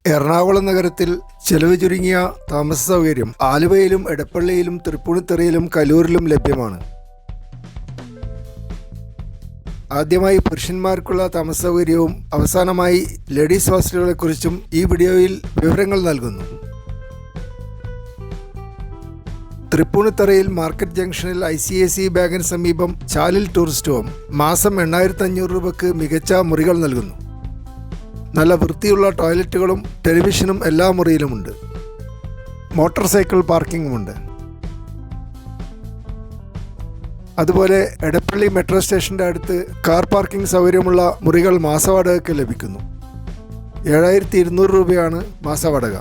എറണാകുളം നഗരത്തിൽ ചെലവ് ചുരുങ്ങിയ താമസ സൗകര്യം ആലുവയിലും എടപ്പള്ളിയിലും തൃപ്പൂണിത്തുറയിലും കലൂരിലും ലഭ്യമാണ്. ആദ്യമായി പുരുഷന്മാർക്കുള്ള താമസ സൗകര്യവും അവസാനമായി ലേഡീസ് ഹോസ്റ്റലുകളെക്കുറിച്ചും ഈ വീഡിയോയിൽ വിവരങ്ങൾ നൽകുന്നു. തൃപ്പൂണിത്തുറയിൽ മാർക്കറ്റ് ജംഗ്ഷനിൽ ICICI ബാങ്കിന് സമീപം ചാലിൽ ടൂറിസ്റ്റ് ഹോം മാസം 8500 രൂപയ്ക്ക് മികച്ച മുറികൾ നൽകുന്നു. നല്ല വൃത്തിയുള്ള ടോയ്ലറ്റുകളും ടെലിവിഷനും എല്ലാ മുറിയിലുമുണ്ട്. Motor cycle പാർക്കിങ്ങുമുണ്ട്. അതുപോലെ എടപ്പള്ളി മെട്രോ സ്റ്റേഷൻ്റെ അടുത്ത് കാർ പാർക്കിംഗ് സൗകര്യമുള്ള മുറികൾ മാസവാടകയ്ക്ക് ലഭിക്കുന്നു. 7200 രൂപയാണ് മാസവാടക.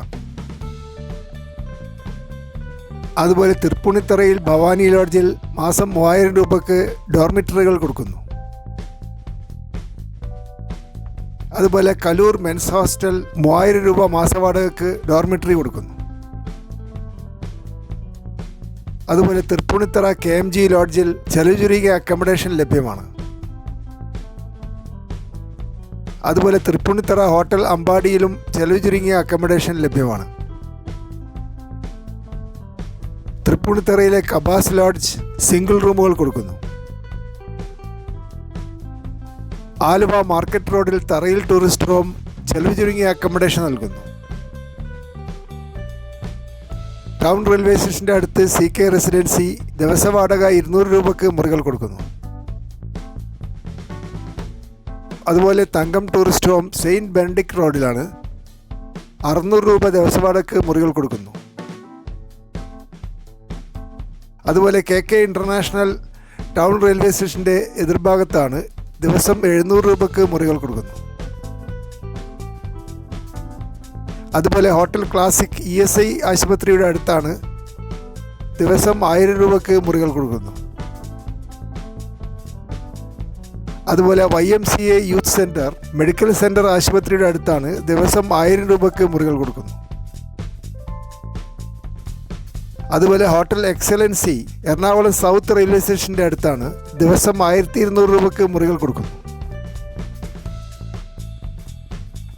അതുപോലെ തൃപ്പൂണിത്തുറയിൽ ഭവാനി ലോഡ്ജിൽ മാസം 3000 രൂപയ്ക്ക് ഡോർമിറ്ററികൾ കൊടുക്കുന്നു. അതുപോലെ കലൂർ മെൻസ് ഹോസ്റ്റൽ 3000 രൂപ മാസവാടകയ്ക്ക് ഡോർമിറ്ററി കൊടുക്കുന്നു. അതുപോലെ തൃപ്പൂണിത്തുറ KMG ലോഡ്ജിൽ ചെലവ് ചുരുങ്ങിയ അക്കോമഡേഷൻ ലഭ്യമാണ്. അതുപോലെ തൃപ്പൂണിത്തുറ ഹോട്ടൽ അമ്പാടിയിലും ചെലവ് ചുരുങ്ങിയ അക്കോമഡേഷൻ ലഭ്യമാണ്. തൃപ്പൂണിത്തുറയിലെ കബാസ് ലോഡ്ജ് സിംഗിൾ റൂമുകൾ കൊടുക്കുന്നു. ആലുവ മാർക്കറ്റ് റോഡിൽ തറയിൽ ടൂറിസ്റ്റ് ഹോം ചെലവ് ചുരുങ്ങിയ അക്കോമഡേഷൻ നൽകുന്നു. ടൗൺ റെയിൽവേ സ്റ്റേഷൻ്റെ അടുത്ത് CK റെസിഡൻസി ദിവസവാടക 200 രൂപയ്ക്ക് മുറികൾ കൊടുക്കുന്നു. അതുപോലെ തങ്കം ടൂറിസ്റ്റ് ഹോം സെയിൻറ്റ് ബെനഡിക്ട് റോഡിലാണ്. 600 രൂപ ദിവസവാടകയ്ക്ക് മുറികൾ കൊടുക്കുന്നു. അതുപോലെ KK ഇൻ്റർനാഷണൽ ടൗൺ റെയിൽവേ സ്റ്റേഷൻ്റെ എതിർഭാഗത്താണ്. ദിവസം 700 രൂപയ്ക്ക് മുറികൾ കൊടുക്കുന്നു. അതുപോലെ ഹോട്ടൽ ക്ലാസിക് ESI ആശുപത്രിയുടെ അടുത്താണ്. ദിവസം 1000 രൂപയ്ക്ക് മുറികൾ കൊടുക്കുന്നു. അതുപോലെ YMCA youth centre medical centre ആശുപത്രിയുടെ അടുത്താണ്. ദിവസം 1000 രൂപയ്ക്ക് മുറികൾ കൊടുക്കുന്നു. അതുപോലെ hotel excellency Ernakulam south railway സ്റ്റേഷൻ്റെ അടുത്താണ്. ദിവസം 1200 രൂപയ്ക്ക് മുറികൾ കൊടുക്കുന്നു.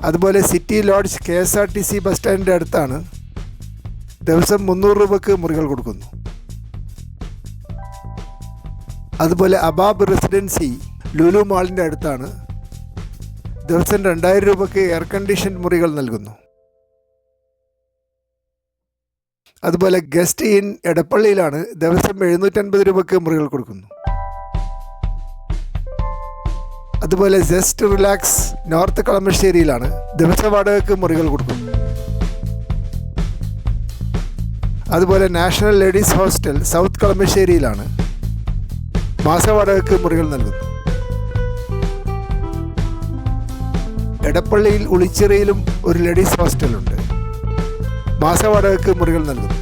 അതുപോലെ സിറ്റി ലോഡ്ജ് KSRTC ബസ് സ്റ്റാൻഡിൻ്റെ അടുത്താണ്. ദിവസം 300 രൂപയ്ക്ക് മുറികൾ കൊടുക്കുന്നു. അതുപോലെ അബാബ് റെസിഡൻസി ലുലു മാളിൻ്റെ അടുത്താണ്. ദിവസം 2000 രൂപയ്ക്ക് എയർ കണ്ടീഷൻ മുറികൾ നൽകുന്നു. അതുപോലെ ഗസ്റ്റ് ഇൻ എടപ്പള്ളിയിലാണ്. ദിവസം 750 രൂപയ്ക്ക് മുറികൾ കൊടുക്കുന്നു. അതുപോലെ ജസ്റ്റ് റിലാക്സ് നോർത്ത് കളമശ്ശേരിയിലാണ്. ദിവസവാടകയ്ക്ക് മുറികൾ കൊടുക്കുന്നു. അതുപോലെ നാഷണൽ ലേഡീസ് ഹോസ്റ്റൽ സൗത്ത് കളമശ്ശേരിയിലാണ്. മാസവാടകയ്ക്ക് മുറികൾ നൽകുന്നു. എടപ്പള്ളിയിൽ ഉളിച്ചിറയിലും ഒരു ലേഡീസ് ഹോസ്റ്റലുണ്ട്. മാസവാടകയ്ക്ക് മുറികൾ നൽകുന്നു.